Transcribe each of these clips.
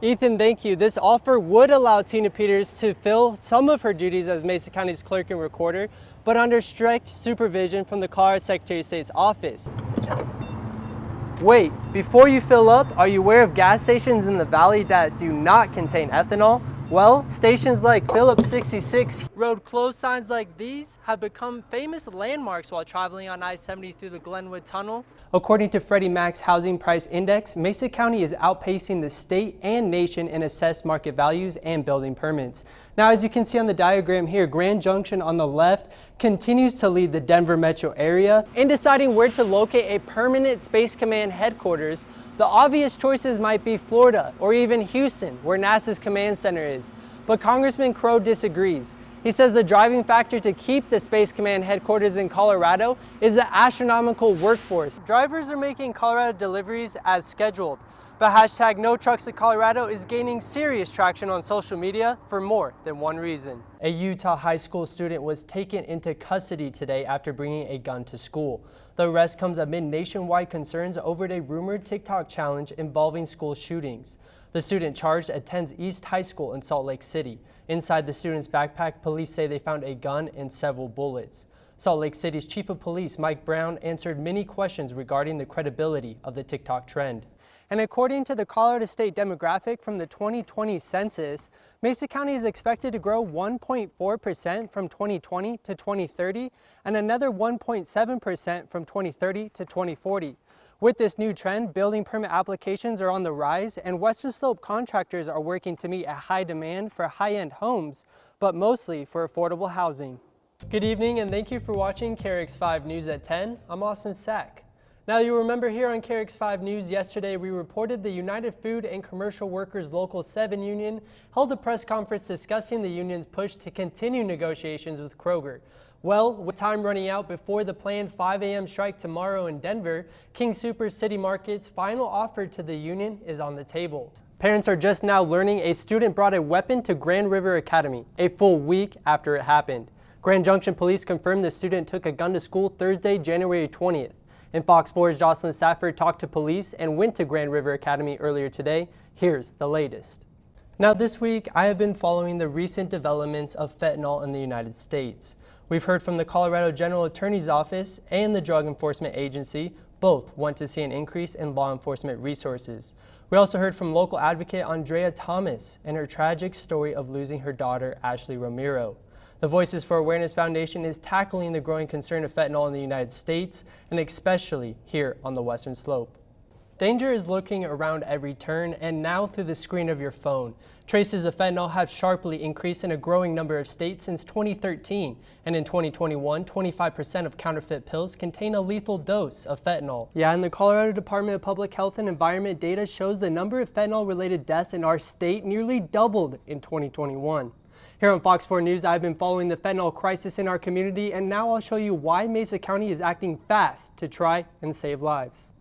Ethan, thank you. This offer would allow Tina Peters to fill some of her duties as Mesa County's clerk and recorder, but under strict supervision from the Colorado Secretary of State's office. Wait, before you fill up, are you aware of gas stations in the valley that do not contain ethanol? Well, stations like Phillips 66 road closed signs like these have become famous landmarks while traveling on I-70 through the Glenwood Tunnel. According to Freddie Mac's Housing Price Index, Mesa County is outpacing the state and nation in assessed market values and building permits. Now, as you can see on the diagram here, Grand Junction on the left continues to lead the Denver metro area. In deciding where to locate a permanent Space Command headquarters, the obvious choices might be Florida or even Houston, where NASA's command center is. But Congressman Crow disagrees. He says the driving factor to keep the Space Command headquarters in Colorado is the astronomical workforce. Drivers are making Colorado deliveries as scheduled, but hashtag No Trucks at Colorado is gaining serious traction on social media for more than one reason. A Utah high school student was taken into custody today after bringing a gun to school. The arrest comes amid nationwide concerns over a rumored TikTok challenge involving school shootings. The student charged attends East High School in Salt Lake City. Inside the student's backpack, police say they found a gun and several bullets. Salt Lake City's Chief of Police, Mike Brown, answered many questions regarding the credibility of the TikTok trend. And according to the Colorado State demographic from the 2020 census, Mesa County is expected to grow 1.4% from 2020 to 2030 and another 1.7% from 2030 to 2040. With this new trend, building permit applications are on the rise and Western Slope contractors are working to meet a high demand for high-end homes, but mostly for affordable housing. Good evening and thank you for watching KRX5 News at 10. I'm Austin Sack. Now, you'll remember here on KRX5 News yesterday, we reported the United Food and Commercial Workers Local 7 union held a press conference discussing the union's push to continue negotiations with Kroger. Well, with time running out before the planned 5 a.m. strike tomorrow in Denver, King Soopers City Market's final offer to the union is on the table. Parents are just now learning a student brought a weapon to Grand River Academy, a full week after it happened. Grand Junction Police confirmed the student took a gun to school Thursday, January 20th. And Fox 4's Jocelyn Safford talked to police and went to Grand River Academy earlier today. Here's the latest. Now this week, I have been following the recent developments of fentanyl in the United States. We've heard from the Colorado General Attorney's Office and the Drug Enforcement Agency. Both want to see an increase in law enforcement resources. We also heard from local advocate Andrea Thomas and her tragic story of losing her daughter, Ashley Romero. The Voices for Awareness Foundation is tackling the growing concern of fentanyl in the United States, and especially here on the Western Slope. Danger is lurking around every turn, and now through the screen of your phone. Traces of fentanyl have sharply increased in a growing number of states since 2013, and in 2021, 25% of counterfeit pills contain a lethal dose of fentanyl. Yeah, and the Colorado Department of Public Health and Environment data shows the number of fentanyl-related deaths in our state nearly doubled in 2021. Here on Fox 4 News, I've been following the fentanyl crisis in our community, and now I'll show you why Mesa County is acting fast to try and save lives.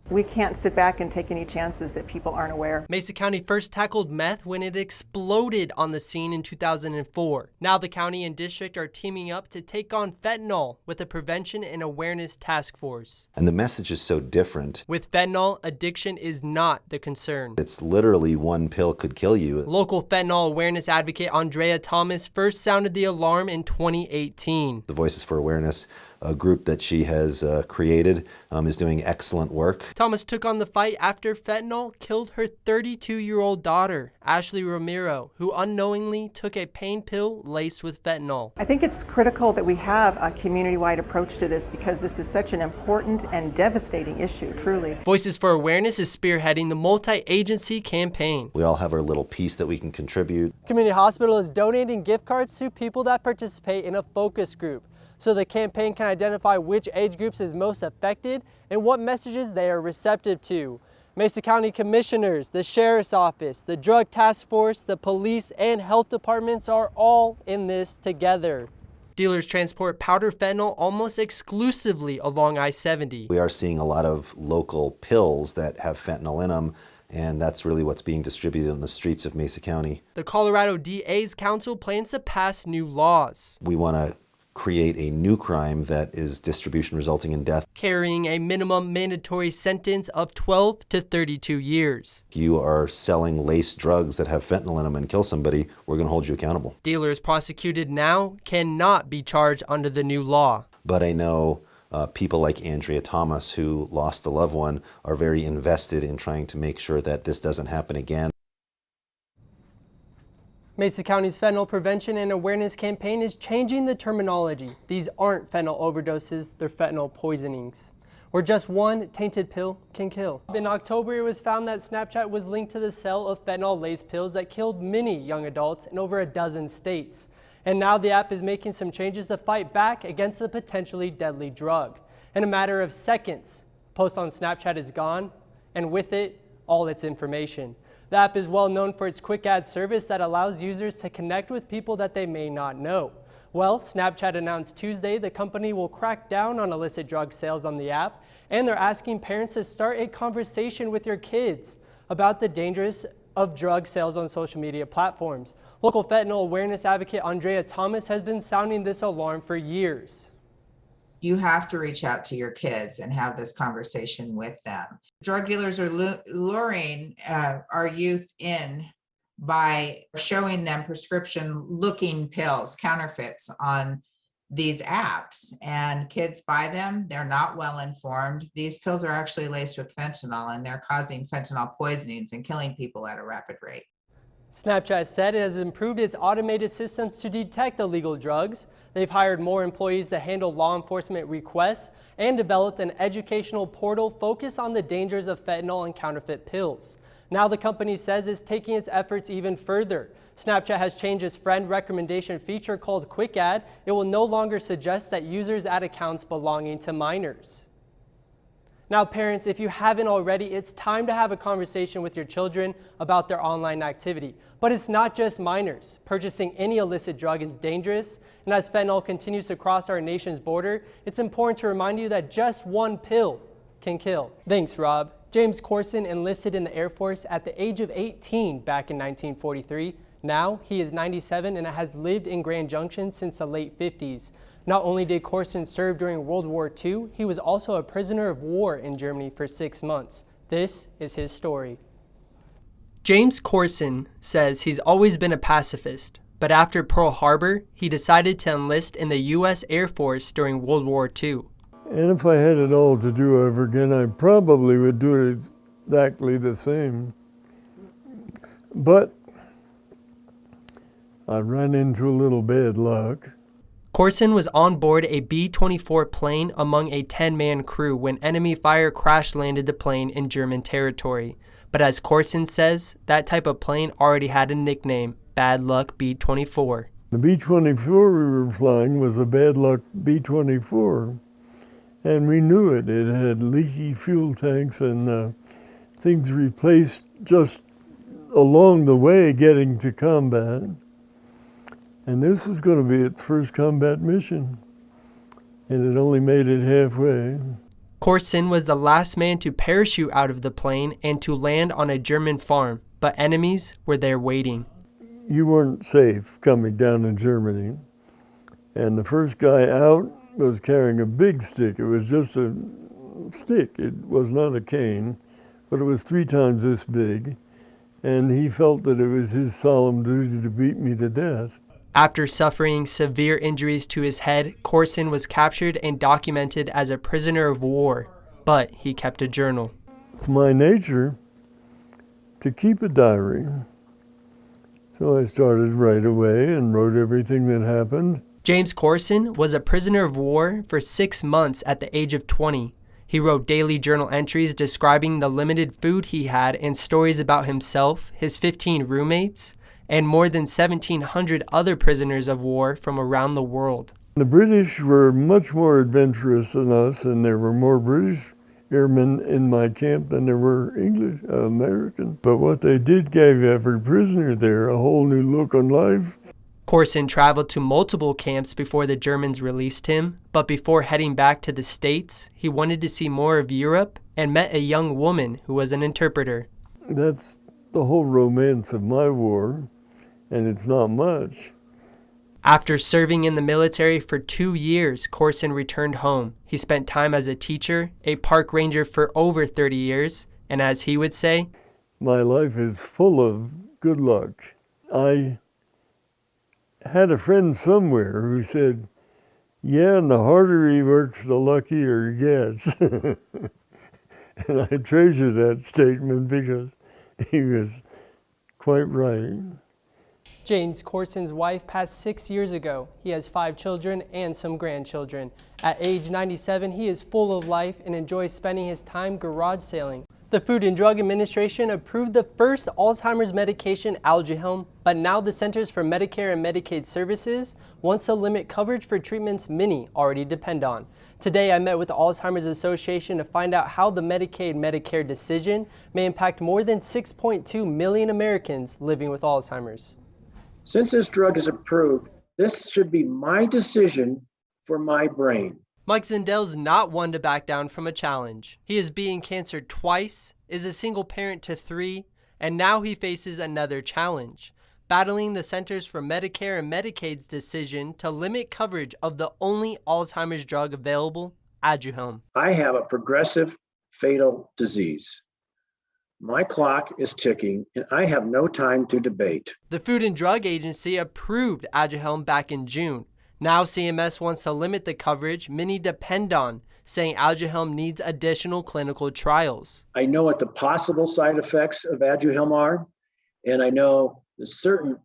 We can't sit back and take any chances that people aren't aware. Mesa County first tackled meth when it exploded on the scene in 2004. Now the county and district are teaming up to take on fentanyl with a prevention and awareness task force. And the message is so different. With fentanyl, addiction is not the concern. It's literally one pill could kill you. Local fentanyl awareness advocate Andrea Thomas first sounded the alarm in 2018. The Voices for Awareness, a group that she has created, is doing excellent work. Thomas took on the fight after fentanyl killed her 32-year-old daughter, Ashley Romero, who unknowingly took a pain pill laced with fentanyl. I think it's critical that we have a community-wide approach to this because this is such an important and devastating issue, truly. Voices for Awareness is spearheading the multi-agency campaign. We all have our little piece that we can contribute. Community Hospital is donating gift cards to people that participate in a focus group, so the campaign can identify which age groups is most affected and what messages they are receptive to. Mesa County Commissioners, the Sheriff's Office, the Drug Task Force, the police, and health departments are all in this together. Dealers transport powder fentanyl almost exclusively along I-70. We are seeing a lot of local pills that have fentanyl in them, and that's really what's being distributed on the streets of Mesa County. The Colorado DA's Council plans to pass new laws. We want to create a new crime that is distribution resulting in death. Carrying a minimum mandatory sentence of 12 to 32 years. You are selling laced drugs that have fentanyl in them and kill somebody, we're going to hold you accountable. Dealers prosecuted now cannot be charged under the new law. But I know people like Andrea Thomas, who lost a loved one, are very invested in trying to make sure that this doesn't happen again. Mesa County's fentanyl prevention and awareness campaign is changing the terminology. These aren't fentanyl overdoses, they're fentanyl poisonings, where just one tainted pill can kill. In October, it was found that Snapchat was linked to the sale of fentanyl-laced pills that killed many young adults in over a dozen states. And now the app is making some changes to fight back against the potentially deadly drug. In a matter of seconds, a post on Snapchat is gone, and with it, all its information. The app is well known for its quick ad service that allows users to connect with people that they may not know. Well, Snapchat announced Tuesday the company will crack down on illicit drug sales on the app, and they're asking parents to start a conversation with your kids about the dangers of drug sales on social media platforms. Local fentanyl awareness advocate Andrea Thomas has been sounding this alarm for years. You have to reach out to your kids and have this conversation with them. Drug dealers are luring our youth in by showing them prescription-looking pills, counterfeits, on these apps, and kids buy them. They're not well informed. These pills are actually laced with fentanyl, and they're causing fentanyl poisonings and killing people at a rapid rate. Snapchat said it has improved its automated systems to detect illegal drugs. They've hired more employees to handle law enforcement requests and developed an educational portal focused on the dangers of fentanyl and counterfeit pills. Now the company says it's taking its efforts even further. Snapchat has changed its friend recommendation feature called Quick Ad. It will no longer suggest that users add accounts belonging to minors. Now parents, if you haven't already, it's time to have a conversation with your children about their online activity. But it's not just minors. Purchasing any illicit drug is dangerous, and as fentanyl continues to cross our nation's border, it's important to remind you that just one pill can kill. Thanks, Rob. James Corson enlisted in the Air Force at the age of 18 back in 1943. Now he is 97 and has lived in Grand Junction since the late 50s. Not only did Corson serve during World War II, he was also a prisoner of war in Germany for 6 months. This is his story. James Corson says he's always been a pacifist, but after Pearl Harbor, he decided to enlist in the U.S. Air Force during World War II. And if I had it all to do over again, I probably would do it exactly the same. But I ran into a little bad luck. Corson was on board a B-24 plane among a 10-man crew when enemy fire crash-landed the plane in German territory. But as Corson says, that type of plane already had a nickname, Bad Luck B-24. The B-24 we were flying was a Bad Luck B-24, and we knew it. It had leaky fuel tanks and things replaced just along the way getting to combat. And this was going to be its first combat mission, and it only made it halfway. Corson was the last man to parachute out of the plane and to land on a German farm, but enemies were there waiting. You weren't safe coming down in Germany, and the first guy out was carrying a big stick. It was just a stick. It was not a cane, but it was 3 times this big, and he felt that it was his solemn duty to beat me to death. After suffering severe injuries to his head, Corson was captured and documented as a prisoner of war, but he kept a journal. It's my nature to keep a diary. So I started right away and wrote everything that happened. James Corson was a prisoner of war for 6 months at the age of 20. He wrote daily journal entries describing the limited food he had and stories about himself, his 15 roommates, and more than 1,700 other prisoners of war from around the world. The British were much more adventurous than us, and there were more British airmen in my camp than there were English, American. But what they did gave every prisoner there a whole new look on life. Corson traveled to multiple camps before the Germans released him, but before heading back to the States, he wanted to see more of Europe and met a young woman who was an interpreter. That's the whole romance of my war. And it's not much. After serving in the military for 2 years, Corson returned home. He spent time as a teacher, a park ranger for over 30 years, and as he would say, my life is full of good luck. I had a friend somewhere who said, yeah, and the harder he works, the luckier he gets. And I treasure that statement because he was quite right. James Corson's wife passed 6 years ago. He has 5 children and some grandchildren. At age 97, he is full of life and enjoys spending his time garage sailing. The Food and Drug Administration approved the first Alzheimer's medication, Aduhelm, but now the Centers for Medicare and Medicaid Services wants to limit coverage for treatments many already depend on. Today I met with the Alzheimer's Association to find out how the Medicaid-Medicare decision may impact more than 6.2 million Americans living with Alzheimer's. Since this drug is approved, this should be my decision for my brain. Mike Zindel's not one to back down from a challenge. He is beaten cancer twice, is a single parent to 3, and now he faces another challenge, battling the Centers for Medicare and Medicaid's decision to limit coverage of the only Alzheimer's drug available, Aduhelm. I have a progressive fatal disease. My clock is ticking, and I have no time to debate. The Food and Drug Agency approved Aduhelm back in June. Now CMS wants to limit the coverage many depend on, saying Aduhelm needs additional clinical trials. I know what the possible side effects of Aduhelm are, and I know the certain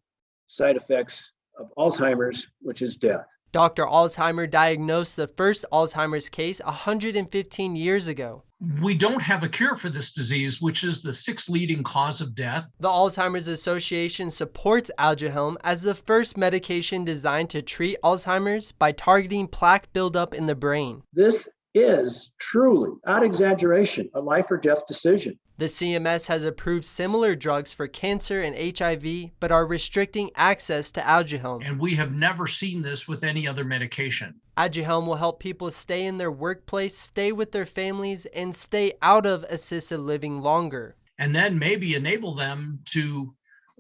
side effects of Alzheimer's, which is death. Dr. Alzheimer diagnosed the first Alzheimer's case 115 years ago. We don't have a cure for this disease, which is the 6th leading cause of death. The Alzheimer's Association supports Aduhelm as the first medication designed to treat Alzheimer's by targeting plaque buildup in the brain. This is truly, without exaggeration, a life or death decision. The CMS has approved similar drugs for cancer and HIV, but are restricting access to Aduhelm. And we have never seen this with any other medication. Aduhelm will help people stay in their workplace, stay with their families, and stay out of assisted living longer. And then maybe enable them to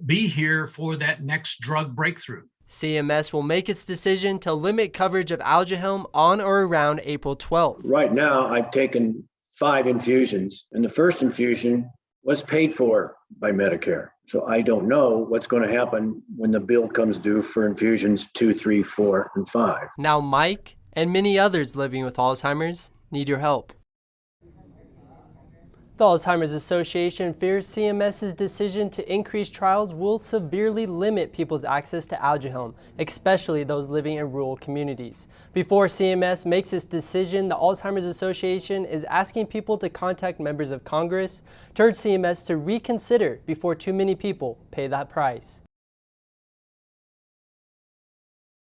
be here for that next drug breakthrough. CMS will make its decision to limit coverage of Aduhelm on or around April 12th. Right now, I've taken 5 infusions, and the first infusion was paid for by Medicare. So I don't know what's going to happen when the bill comes due for infusions 2, 3, 4, and 5. Now Mike and many others living with Alzheimer's need your help. The Alzheimer's Association fears CMS's decision to increase trials will severely limit people's access to Aduhelm, especially those living in rural communities. Before CMS makes its decision, the Alzheimer's Association is asking people to contact members of Congress to urge CMS to reconsider before too many people pay that price.